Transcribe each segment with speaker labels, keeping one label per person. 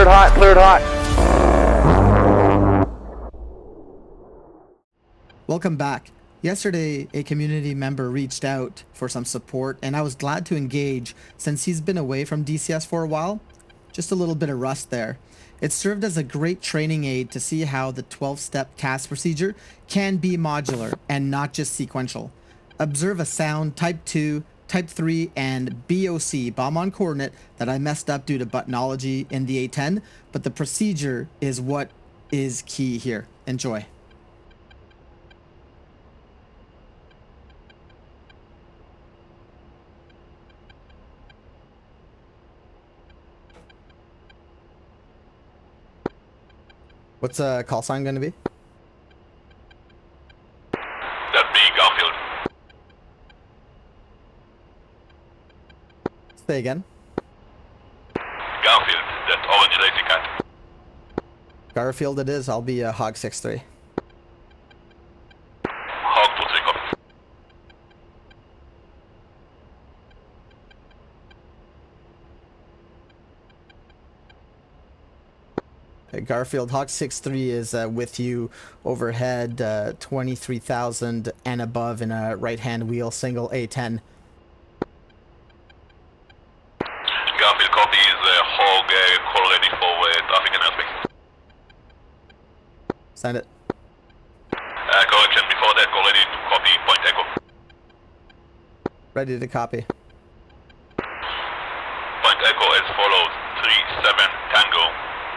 Speaker 1: hot, cleared hot.
Speaker 2: Welcome back. Yesterday, a community member reached out for some support, and I was glad to engage since he's been away from DCS for a while. Just a little bit of rust there. It served as a great training aid to see how the 12-step cast procedure can be modular and not just sequential. Observe a sound type 2, type 3, and BOC, bomb on coordinate, that I messed up due to buttonology in the A10, but the procedure is what is key here. Enjoy. What's a call sign going to be?
Speaker 3: That'd be Garfield.
Speaker 2: Say again.
Speaker 3: Garfield, that orange lazy cat.
Speaker 2: Garfield it is. I'll be a hawg 6-3.
Speaker 3: Hawg 2-3 copy.
Speaker 2: Garfield, hawg 6-3 is with you overhead, 23,000 and above in a right-hand wheel, single A10.
Speaker 3: Garfield copy is Hawg call ready for traffic and airspace.
Speaker 2: Send it.
Speaker 3: Correction before that, call ready to copy point echo.
Speaker 2: Ready to copy.
Speaker 3: Point echo as follows: 37 Tango,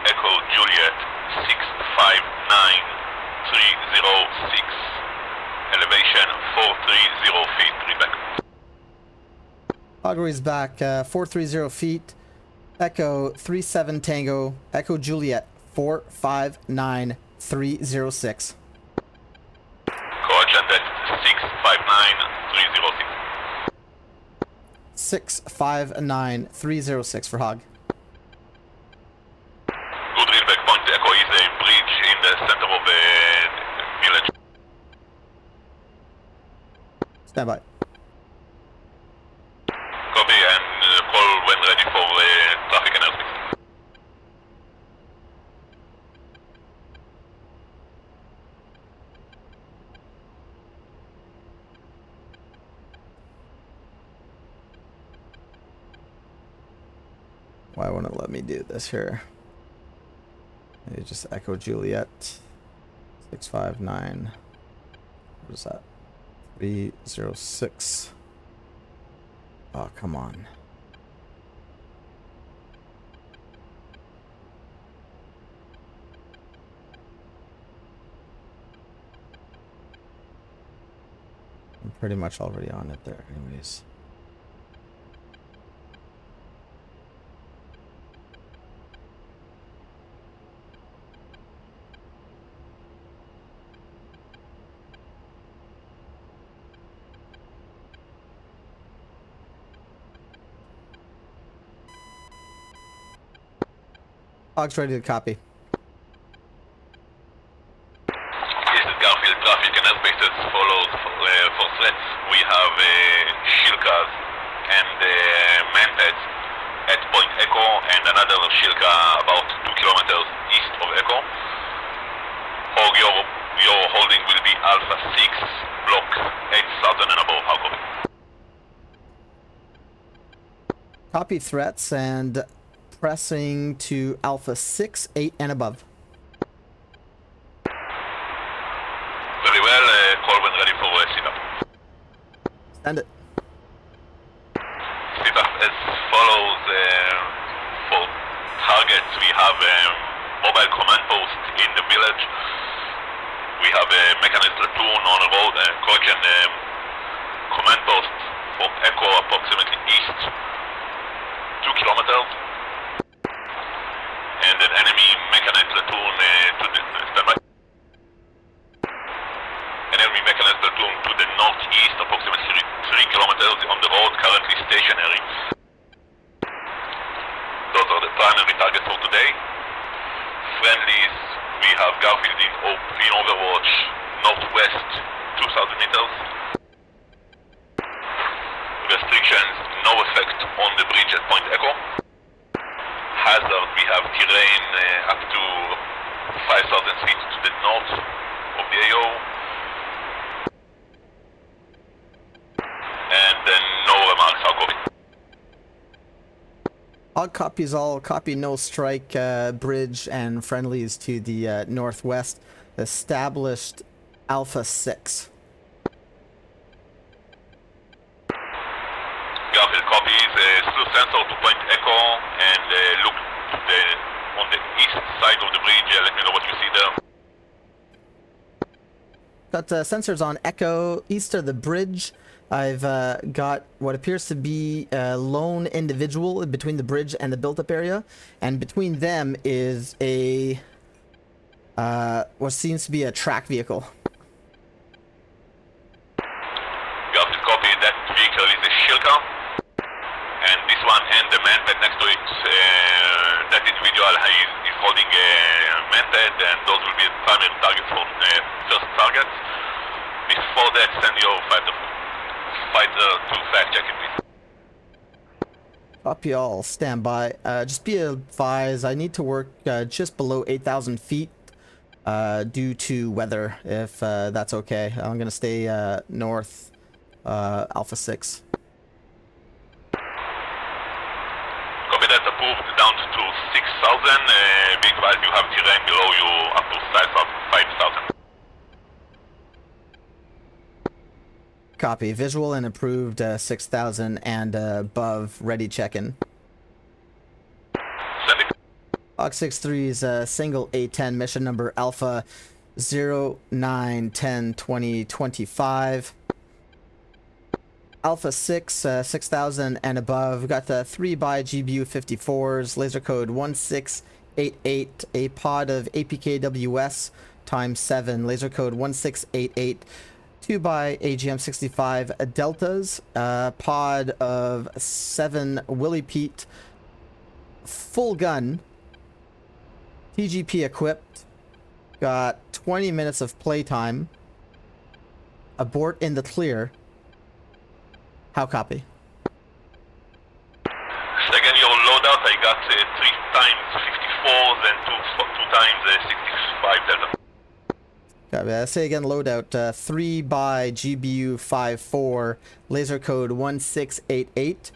Speaker 3: Echo Juliet, 659-306. Elevation 430 feet, readback.
Speaker 2: Augury's back, 430 feet. Echo 37 Tango, Echo Juliet, 459306.
Speaker 3: Correction, that's 659-306.
Speaker 2: 659306 for hawg.
Speaker 3: Good readback. Point echo is a bridge in the center of the village.
Speaker 2: Stand by.
Speaker 3: Copy, and call when ready for traffic and airspace.
Speaker 2: Why won't it let me do this here? Maybe just Echo Juliet 659. What is that? 306. Oh, come on. I'm pretty much already on it there anyways. Hawg's ready to copy.
Speaker 3: This is Garfield, traffic and airspace as follows. For threats, we have Shilkas and manpads at Point Echo and another Shilka about 2 kilometers east of Echo. Hawg, your holding will be Alpha 6, block 8,000 and above. How copy?
Speaker 2: Copy threats and pressing to Alpha 6, 8 and above.
Speaker 3: Very well, call when ready for sit-up.
Speaker 2: Send it.
Speaker 3: Sit-up as follows. For targets, we have mobile command post in the village. We have a mechanist platoon on a road, correction, command post from Echo approximately east 2 kilometers. And an enemy mechanized platoon to the standby. An enemy mechanized platoon to the northeast, approximately 3 kilometers on the road, currently stationary. Those are the primary targets for today. Friendlies, we have Garfield in Overwatch, northwest 2,000 meters. Restrictions, no effect on the bridge at Point Echo. hazard. We have terrain up to 5,000 feet to the north of the AO. And then no remarks, how copy?
Speaker 2: All copies all. Copy no strike bridge and friendlies to the northwest. Established Alpha 6.
Speaker 3: Garfield copies. Slew sensor to point echo and look to on the east side of the bridge. Let me know what you see there.
Speaker 2: Got sensors on echo east of the bridge. I've got what appears to be a lone individual between the bridge and the built-up area, and between them is a what seems to be a track vehicle.
Speaker 3: Garfield copy. That vehicle is a Shilka, and this one and the manpad next to it. That individual is holding a manpad, and those will be primary targets for first targets. Before that, send your fighter to fact check it, please.
Speaker 2: Copy all. Stand by. Just be advised, I need to work just below 8,000 feet due to weather, if that's okay. I'm going to stay north Alpha 6.
Speaker 3: Copy that, approved. Down to 6,000. Be advised you have terrain below you up to 5,000.
Speaker 2: Copy. Visual and approved 6,000 and above. Ready check-in.
Speaker 3: Send it.
Speaker 2: hawg 6-3's single A10 mission number Alpha 09102025. Alpha 6, 6,000 and above. We've got the 3 by GBU 54s, laser code 1688, a pod of APKWS times 7, laser code 1688. 2 by AGM 65 deltas, pod of 7 Willie Pete, full gun, TGP equipped, got 20 minutes of playtime, abort in the clear. How copy?
Speaker 3: Second, your loadout, I got 3 times 54s and 2 times 65 delta.
Speaker 2: Say again, loadout 3 by GBU 54, laser code 1688,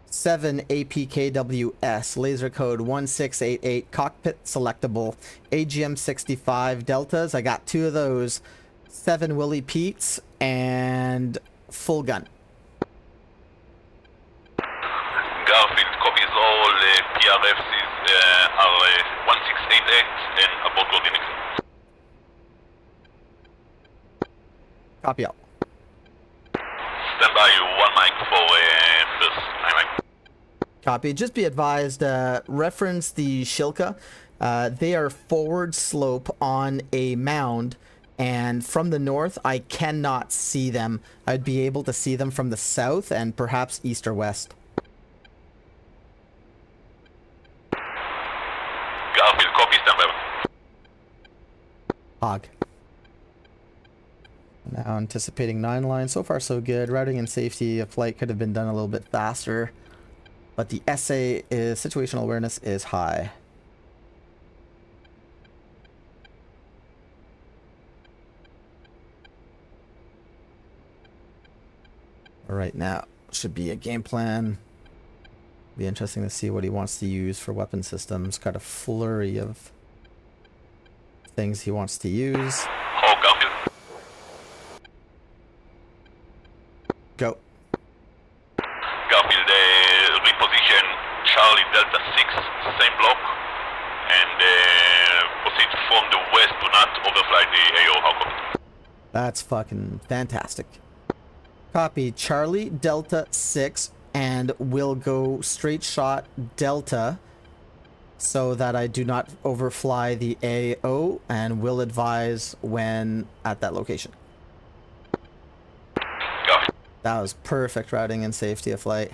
Speaker 2: 7 APKWS, laser code 1688, cockpit selectable, AGM 65 deltas. I got 2 of those, 7 Willie Pete's, and full gun.
Speaker 3: Garfield copies all PRFs are 1688 and about coordinates.
Speaker 2: Copy out.
Speaker 3: Stand by 1 mic for first 9 mic.
Speaker 2: Copy. Just be advised, reference the Shilka. They are forward slope on a mound, and from the north, I cannot see them. I'd be able to see them from the south and perhaps east or west.
Speaker 3: Garfield copy, stand by.
Speaker 2: hawg. Now anticipating 9 line. So far so good. Routing and safety, a flight could have been done a little bit faster, but the SA is situational awareness is high. Right now should be a game plan. Be interesting to see what he wants to use for weapon systems. Got a flurry of things he wants to use.
Speaker 3: Hawk, Garfield.
Speaker 2: Go.
Speaker 3: Garfield, reposition Charlie Delta 6, same block, and proceed from the west. Do not overfly the AO. How copy?
Speaker 2: That's fucking fantastic. Copy. Charlie Delta 6, and we'll go straight shot Delta so that I do not overfly the AO, and will advise when at that location.
Speaker 3: Garfield.
Speaker 2: That was perfect routing and safety of flight.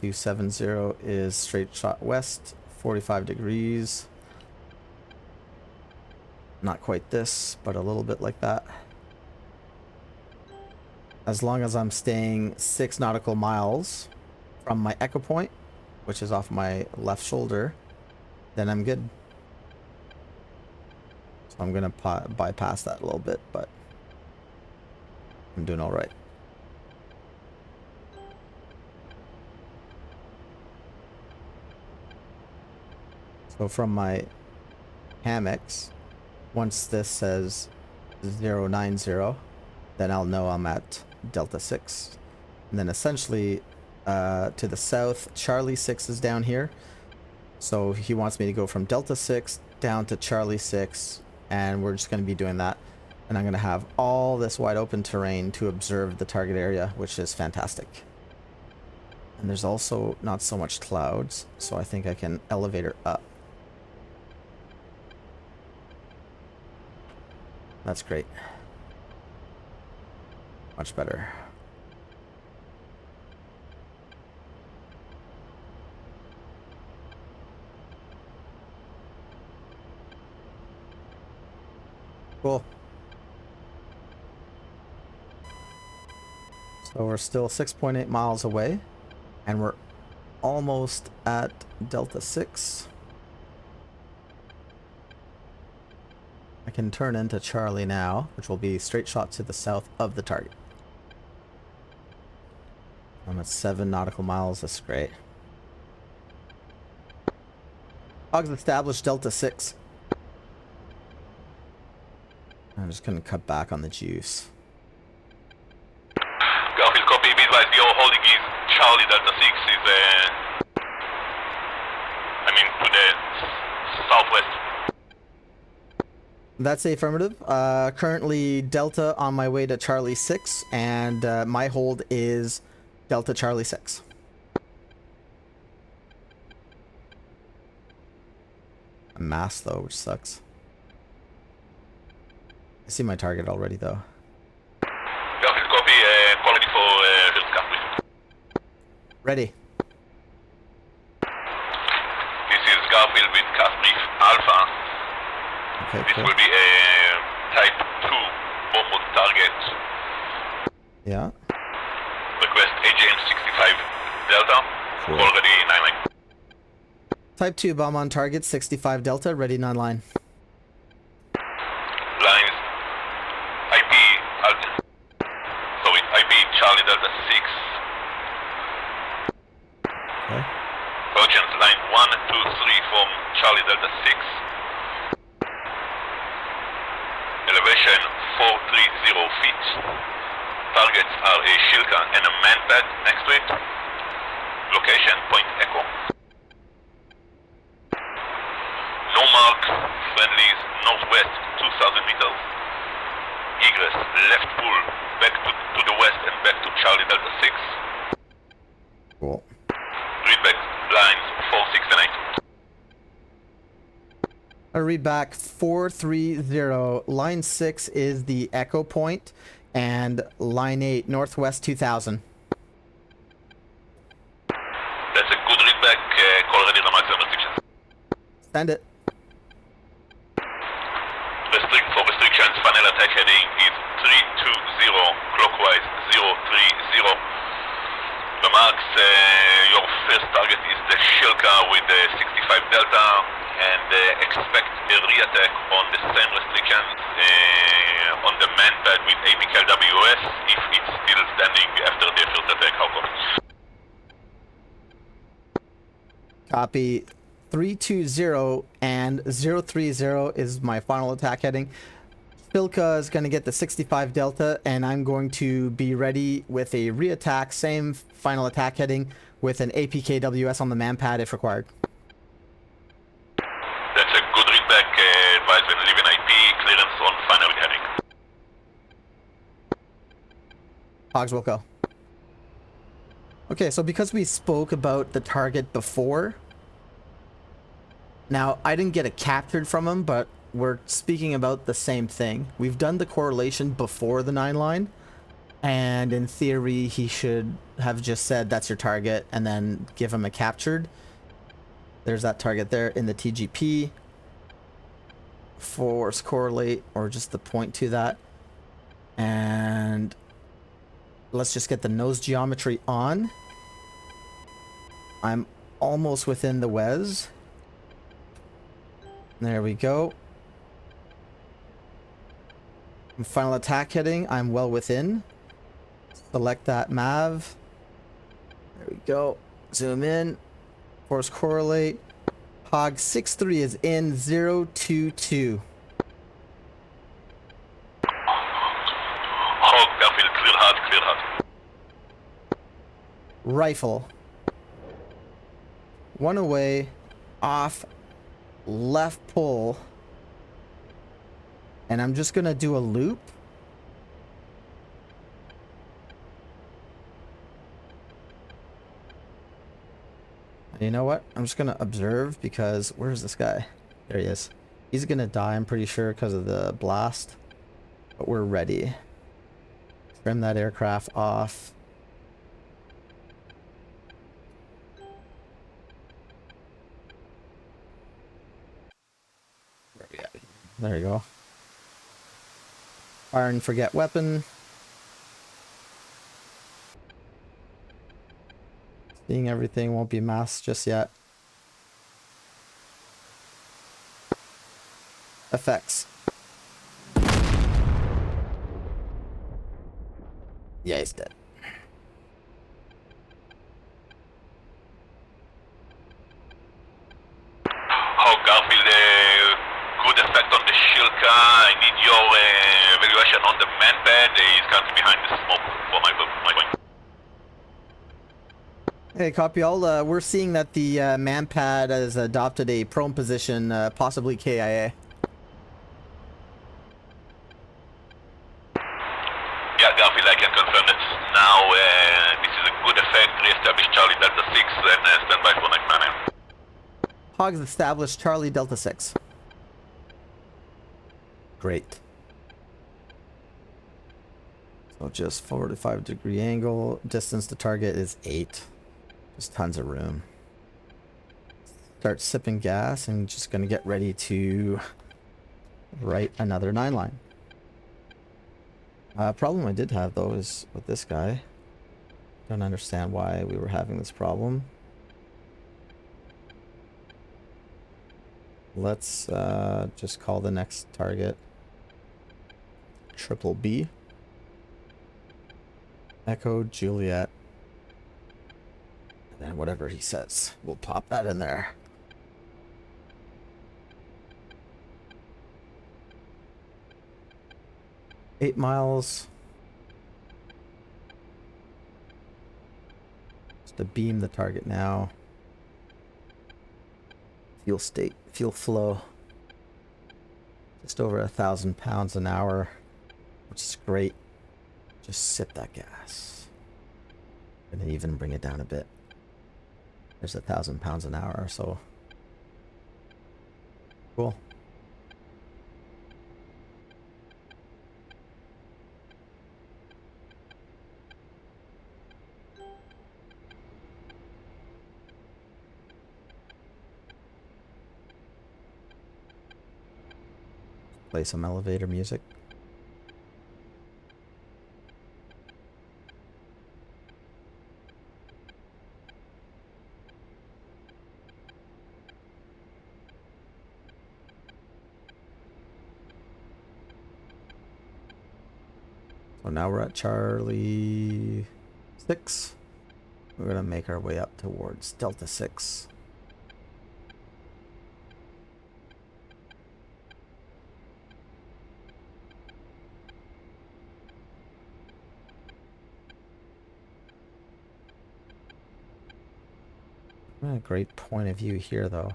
Speaker 2: .270 is straight shot west, 45 degrees. Not quite this, but a little bit like that. As long as I'm staying 6 nautical miles from my echo point, which is off my left shoulder, then I'm good. So I'm gonna bypass that a little bit, but I'm doing all right. So from my hammocks, once this says 090, then I'll know I'm at Delta 6. And then essentially to the south, Charlie 6 is down here. So he wants me to go from Delta 6 down to Charlie 6, and we're just going to be doing that. And I'm going to have all this wide open terrain to observe the target area, which is fantastic. And there's also not so much clouds, so I think I can elevator up. That's great. Much better. Cool. So we're still 6.8 miles away, and we're almost at Delta 6. I can turn into Charlie now, which will be straight shot to the south of the target. I'm at 7 nautical miles. That's great. Hogs established Delta 6. I'm just going to cut back on the juice.
Speaker 3: Garfield, copy. Be advised, your holding is Charlie Delta 6 is, to the southwest.
Speaker 2: That's the affirmative. Currently Delta on my way to Charlie 6, and my hold is Delta Charlie 6. I'm masked though, which sucks. I see my target already though.
Speaker 3: Garfield, copy. Quality for field scout.
Speaker 2: Ready.
Speaker 3: This is Garfield with Casbrief Alpha.
Speaker 2: Okay,
Speaker 3: This
Speaker 2: cool.
Speaker 3: will be a Type 2 bomb on target.
Speaker 2: Yeah.
Speaker 3: Request AJM 65 Delta.
Speaker 2: Cool.
Speaker 3: Already 99.
Speaker 2: Type 2 bomb on target, 65 Delta, ready 9 line.
Speaker 3: Lines IP IP Charlie Delta 6.
Speaker 2: Okay.
Speaker 3: Urgent line 1, 2, 3 from Charlie Delta 6. Elevation 430 feet. Targets are a Shilka and a manpad next to it. Location Point Echo. No mark. Friendlies northwest 2,000 meters. Egress left pull back to the west and back to Charlie Delta 6.
Speaker 2: Cool.
Speaker 3: Readback lines 4, 6 and 8.
Speaker 2: I read back 430. Line 6 is the echo point, and line 8 northwest 2000.
Speaker 3: That's a good readback. Call ready the maximum restrictions.
Speaker 2: Send it.
Speaker 3: For restrictions, final attack heading is 320 clockwise 030. Remarks, your first target is the Shilka with the 65 Delta, and expect a re-attack on the same restrictions on the manpad with APKLWS if it's still standing after the first attack. How copy?
Speaker 2: Copy. 320 and 030 is my final attack heading. Filka is going to get the 65 Delta, and I'm going to be ready with a re-attack, same final attack heading, with an APKWS on the manpad if required.
Speaker 3: That's a good readback. Advise when leaving IP, clearance on final heading.
Speaker 2: Hogs will go. Okay, so because we spoke about the target before, now I didn't get it captured from him, but we're speaking about the same thing. We've done the correlation before the 9 line, and in theory he should have just said that's your target and then give him a captured. There's that target there in the TGP. Force correlate, or just the point to that. And Let's just get the nose geometry on. I'm almost within the WES. There we go. Final attack heading, I'm well within. Select that MAV. There we go. Zoom in. Force correlate. Hog 63 is in 022.
Speaker 3: Hawg, airfield, clear hard, clear hard.
Speaker 2: Rifle. One away. Off. Left pull. And I'm just gonna do a loop. You know what? I'm just gonna observe because where's this guy? There he is. He's gonna die, I'm pretty sure, because of the blast. But we're ready. Trim that aircraft off. Where we at? There you go. Fire and forget weapon. Seeing everything, won't be masked just yet. Effects. Yeah, he's dead.
Speaker 3: Hawg, airfield, good effect on the Shilka. I need your evaluation on the man pad. He's currently behind the smoke for my point.
Speaker 2: Hey, copy all. We're seeing that the manpad has adopted a prone position, possibly KIA.
Speaker 3: Yeah, Garfield, I can confirm that now. This is a good effect. Re-establish Charlie Delta 6 and stand by for next man.
Speaker 2: Hogs established Charlie Delta 6. Great. So just 45-degree angle. Distance to target is 8. Just tons of room. Start sipping gas and just gonna get ready to write another 9 line. Problem I did have though is with this guy. Don't understand why we were having this problem. Let's just call the next target Triple B. Echo Juliet. And then whatever he says, we'll pop that in there. Eight miles. Just to beam the target now. Fuel state, fuel flow. Just over 1,000 pounds an hour, which is great. Just sip that gas. And even bring it down a bit. There's 1,000 pounds an hour, so cool. Play some elevator music. So now we're at Charlie 6. We're gonna make our way up towards Delta 6. A great point of view here, though.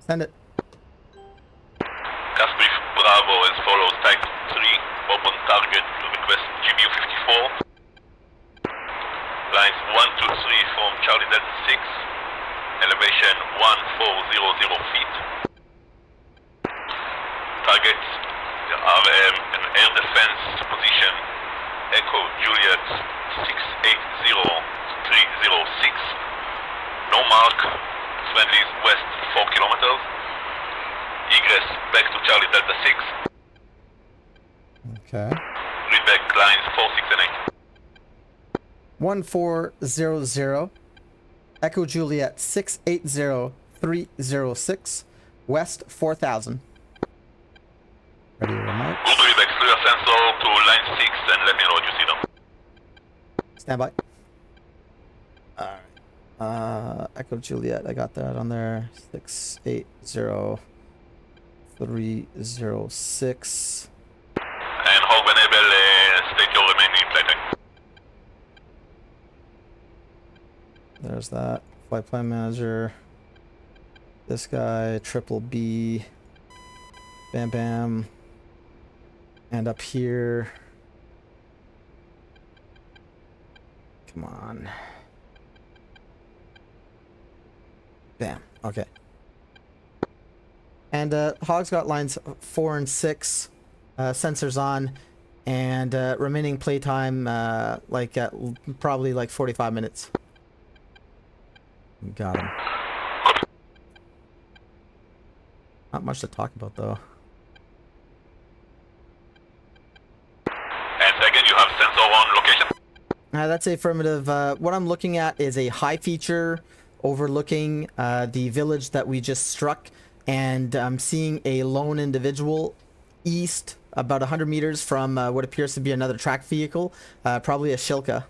Speaker 2: Send it.
Speaker 3: Gas brief Bravo as follows. Type 3, open target request GBU 54. Lines 123 from Charlie Delta 6. Elevation 1400 feet. Target an air defense position. Echo Juliet 680306. No mark. Friendlies west 4 kilometers. Egress back to Charlie Delta 6.
Speaker 2: Okay.
Speaker 3: Readback lines 4, 6, and 8.
Speaker 2: 1400 Echo Juliet 680306 West 4000. Ready to remarks?
Speaker 3: Good readback, clear sensor to line 6 and let me know what you see them.
Speaker 2: Stand by. Alright. Echo Juliet, I got that on there. 680306.
Speaker 3: And hawg enable, state your remaining flight deck.
Speaker 2: There's that. Flight plan manager. This guy, triple B. Bam bam. And up here. Come on. Bam. Okay. And Hog's got lines 4 and 6. Sensors on. And remaining playtime probably like 45 minutes. Got him. Not much to talk about though.
Speaker 3: And again, you have sensor on location.
Speaker 2: That's affirmative. What I'm looking at is a high feature overlooking the village that we just struck, and I'm seeing a lone individual east about 100 meters from what appears to be another track vehicle, probably a Shilka.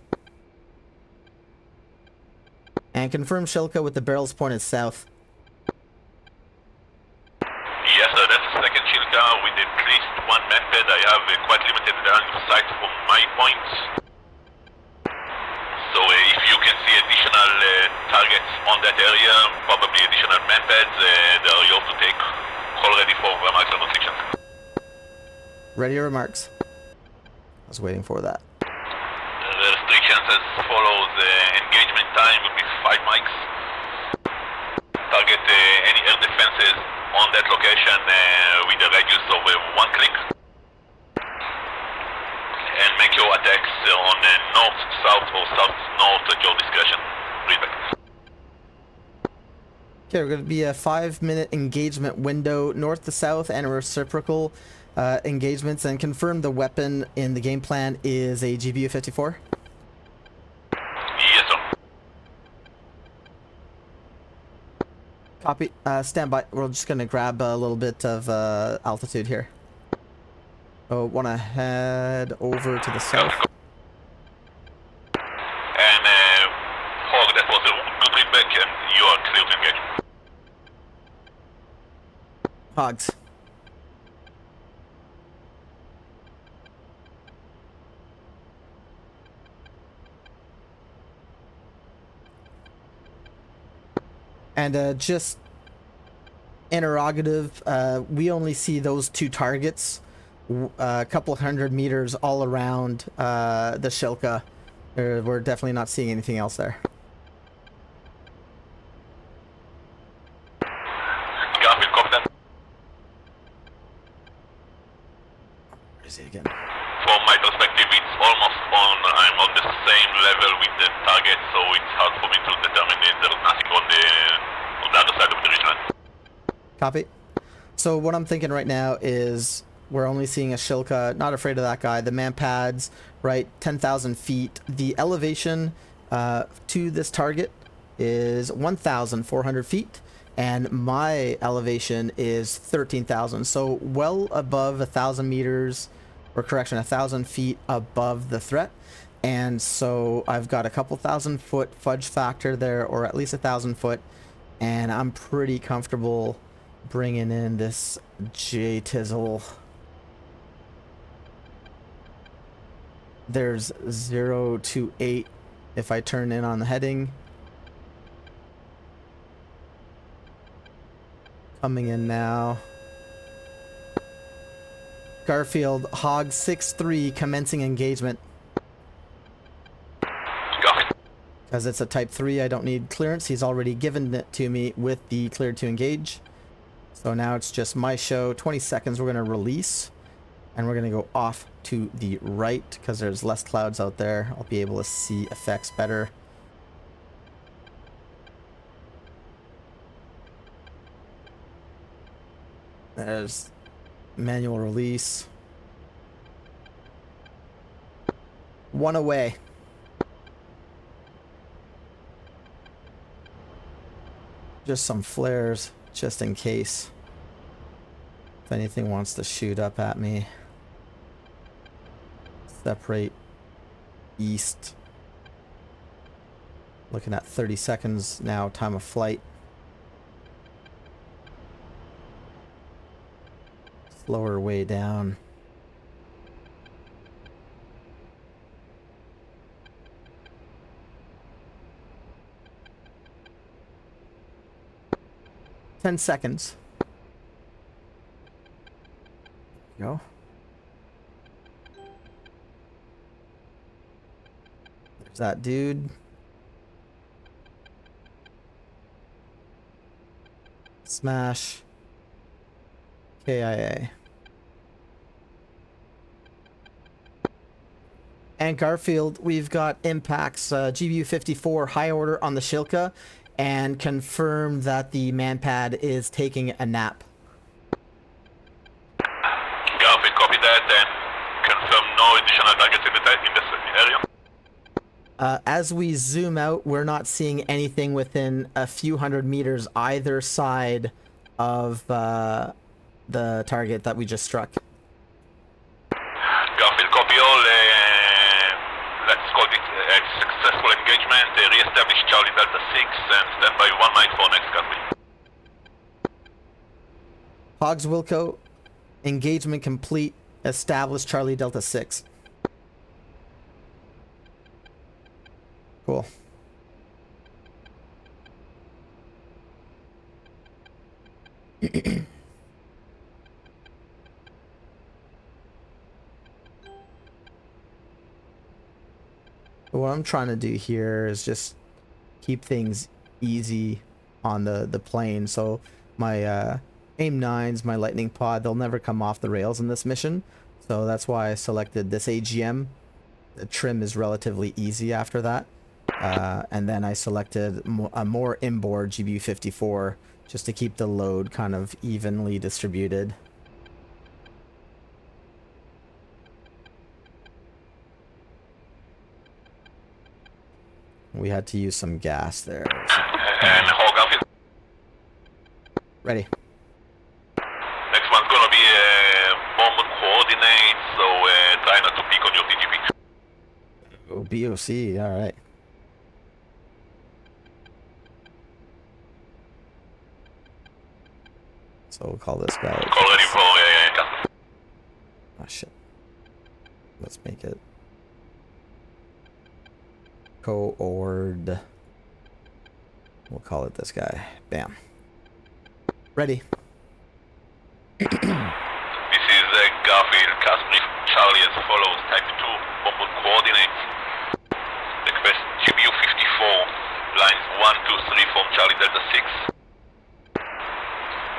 Speaker 2: And confirm Shilka with the barrels pointed south.
Speaker 3: Yes, sir, that's the second Shilka with at least one method. I have quite limited line of sight from my point. So if you can see additional targets on that area, probably additional methods, they are yours to take. Call ready for remarks and restrictions.
Speaker 2: Ready your remarks. I was waiting for that.
Speaker 3: The restrictions as follows. Engagement time will be 5 mics. Target any air defenses on that location with a radius of 1 click. And make your attacks on north, south, or south-north at your discretion. Readback.
Speaker 2: Okay, we're going to be a 5-minute engagement window, north to south, and reciprocal engagements, and confirm the weapon in the game plan is a GBU 54.
Speaker 3: Yes, sir.
Speaker 2: Copy. Stand by. We're just going to grab a little bit of altitude here. Oh, want to head over to the south.
Speaker 3: And Hawg, that was a good readback, and you are clear to engage.
Speaker 2: Hogs. And just interrogative, we only see those 2 targets a couple hundred meters all around the Shilka. We're definitely not seeing anything else there.
Speaker 3: Garfield, copy that.
Speaker 2: Where is he again?
Speaker 3: From my perspective, it's almost on. I'm on the same level with the target, so it's hard for me to determine if there's nothing on the other side of the ridgeline.
Speaker 2: Copy. So what I'm thinking right now is we're only seeing a Shilka. Not afraid of that guy. The man pads, right, 10,000 feet. The elevation to this target is 1,400 feet, and my elevation is 13,000. So well above 1,000 meters, or correction, 1,000 feet above the threat. And so I've got a couple thousand foot fudge factor there, or at least 1,000 foot, and I'm pretty comfortable bringing in this J-Tizzle. There's 0 to 8 if I turn in on the heading. Coming in now. Garfield, hawg 6-3 commencing engagement.
Speaker 3: Copy.
Speaker 2: Because it's a type 3, I don't need clearance. He's already given it to me with the clear to engage. So now it's just my show. 20 seconds, we're going to release. And we're going to go off to the right because there's less clouds out there. I'll be able to see effects better. There's manual release. One away. Just some flares, just in case. If anything wants to shoot up at me. Separate east. Looking at 30 seconds now, time of flight. Slower way down. Ten seconds. Go. There's that dude. Smash. KIA. And Garfield, we've got impacts, GBU-54 high order on the Shilka, and confirm that the manpad is taking a nap.
Speaker 3: Garfield, copy that, and confirm no additional targets in the area.
Speaker 2: As we zoom out, we're not seeing anything within a few hundred meters either side of the target that we just struck.
Speaker 3: Garfield, copy all. Let's call it a successful engagement. Re-establish Charlie Delta 6 and stand by 1 minute for next Garfield.
Speaker 2: Hogs Wilco, engagement complete. Establish Charlie Delta 6. Cool. What I'm trying to do here is just keep things easy on the plane. So my AIM-9s, my Lightning Pod, they'll never come off the rails in this mission. So that's why I selected this AGM. The trim is relatively easy after that. And then I selected a more inboard GBU-54 just to keep the load kind of evenly distributed. We had to use some gas there.
Speaker 3: And hawg.
Speaker 2: Ready.
Speaker 3: Next one's gonna be bomb coordinates, so try not to peek on your TGP.
Speaker 2: Oh, BOC, alright. So we'll call this guy.
Speaker 3: Call ready for custom.
Speaker 2: Oh shit. Let's make it co-ord. We'll call it this guy. Bam. Ready.
Speaker 3: This is Garfield, Casper, Charlie as follows. Type 2, bomb coordinates. Request GBU-54, lines 1, 2, 3 from Charlie Delta 6.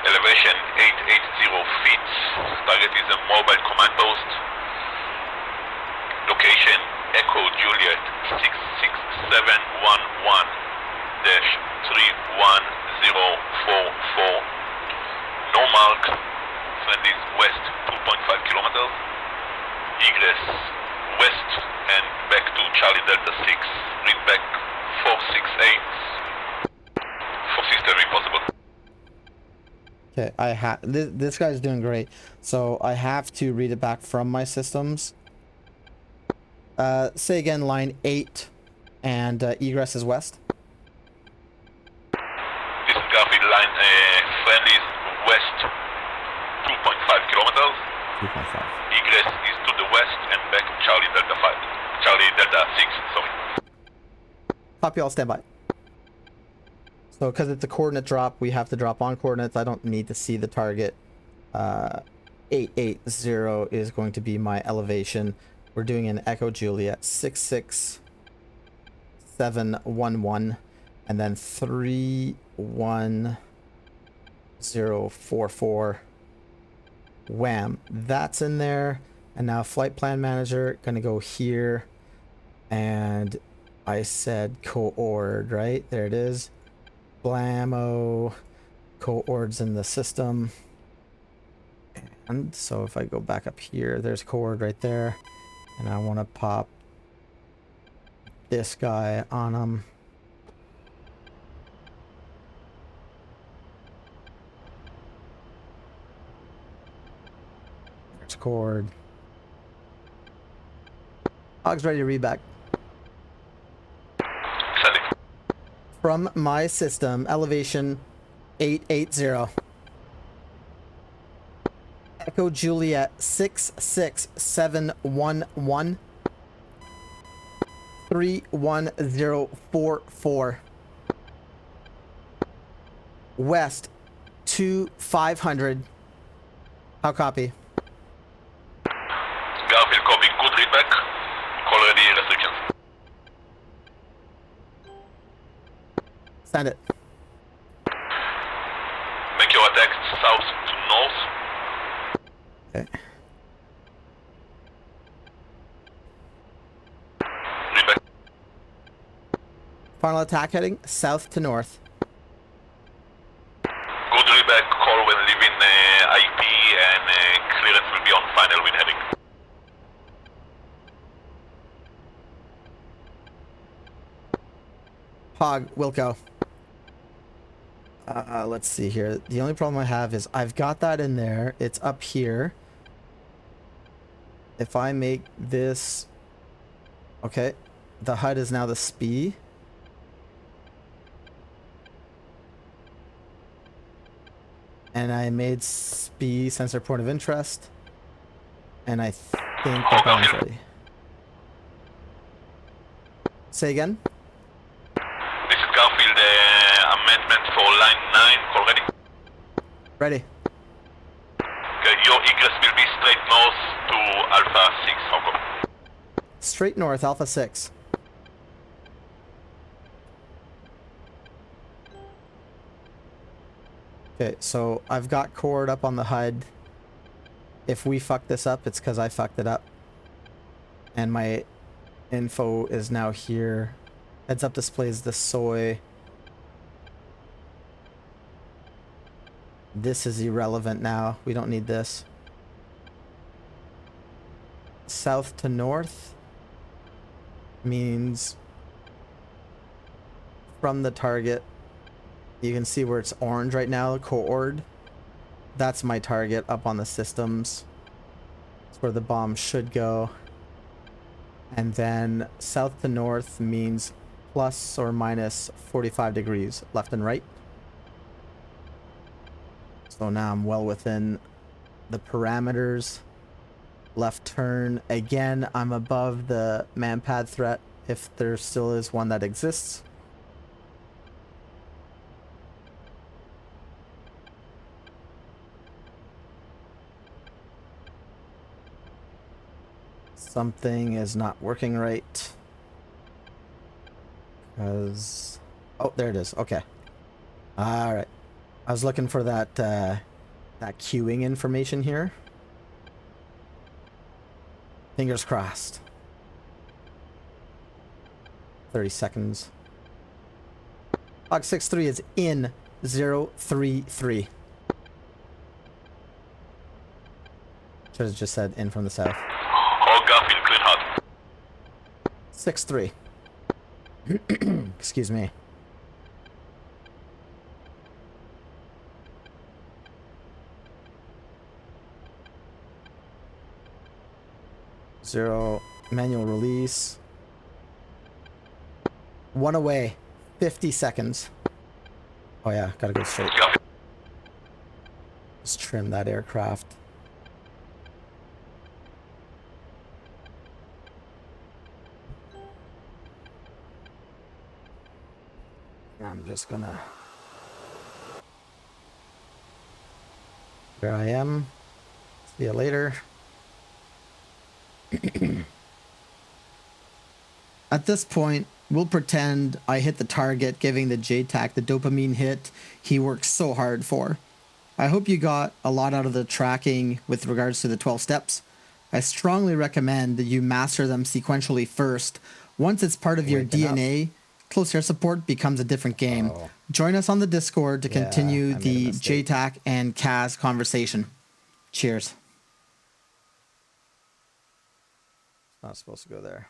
Speaker 3: Elevation 880 feet. Target is a mobile command post. Location Echo Juliet 66711-31044. No mark. Friendlies west 2.5 kilometers. Egress west and back to Charlie Delta 6. Readback 468. For system possible.
Speaker 2: Okay, I have this guy's doing great. So I have to read it back from my systems. Say again, line 8 and egress is west.
Speaker 3: This is Garfield line, friendlies west 2.5 kilometers.
Speaker 2: 2.5.
Speaker 3: Egress is to the west and back Charlie Delta 5. Charlie Delta 6, sorry.
Speaker 2: Copy, all, stand by. So because it's a coordinate drop, we have to drop on coordinates. I don't need to see the target 880 is going to be my elevation. We're doing an Echo Juliet 66711 and then 31044. Wham, that's in there. And now flight plan manager, gonna go here, and I said coord, right? There it is. Blammo, coord's in the system. And so if I go back up here, there's coord right there. And I want to pop this guy on him. There's coord. Hog's ready to read back.
Speaker 3: Sending.
Speaker 2: From my system, elevation 880. Echo Juliet 66711. 31044. West 2500. How copy?
Speaker 3: Garfield copy. Good readback. Call ready restrictions.
Speaker 2: Send it.
Speaker 3: Make your attack south to north.
Speaker 2: Okay.
Speaker 3: Readback.
Speaker 2: Final attack heading south to north.
Speaker 3: Good readback. Call when leaving IP and clearance will be on final wind heading.
Speaker 2: Hog, Wilco. Let's see here. The only problem I have is I've got that in there. It's up here. If I make this... Okay. The HUD is now the SPI. And I made SPI sensor point of interest. And I think the bomb's ready. Say again?
Speaker 3: This is Garfield. Amendment for line 9. Call ready.
Speaker 2: Ready.
Speaker 3: Okay, your egress will be straight north to Alpha 6. Hong Kong.
Speaker 2: Straight north, Alpha 6. Okay, so I've got cord up on the HUD. If we fuck this up, it's because I fucked it up. And my info is now here. Heads up displays the soy. This is irrelevant now. We don't need this. South to north means from the target. You can see where it's orange right now, coord. That's my target up on the systems. That's where the bomb should go. And then south to north means plus or minus 45 degrees left and right. So now I'm well within the parameters. Left turn. Again, I'm above the manpad threat if there still is one that exists. Something is not working right. Because... Oh, there it is. Okay. Alright. I was looking for that, that queuing information here. Fingers crossed. 30 seconds. Log 63 is in 033. Should have just said in from the south.
Speaker 3: All Garfield clear hard.
Speaker 2: 63. Excuse me. Zero manual release. One away. 50 seconds. Oh yeah, gotta go straight.
Speaker 3: Garfield.
Speaker 2: Let's trim that aircraft. I'm just gonna... Here I am. See you later. At this point, we'll pretend I hit the target, giving the Jtac the dopamine hit he worked so hard for. I hope you got a lot out of the tracking with regards to the 12 steps. I strongly recommend that you master them sequentially first. Once it's part of your DNA, close air support becomes a different game. Join us on the Discord to continue the Jtac and Kaz conversation. Cheers. Not supposed to go there.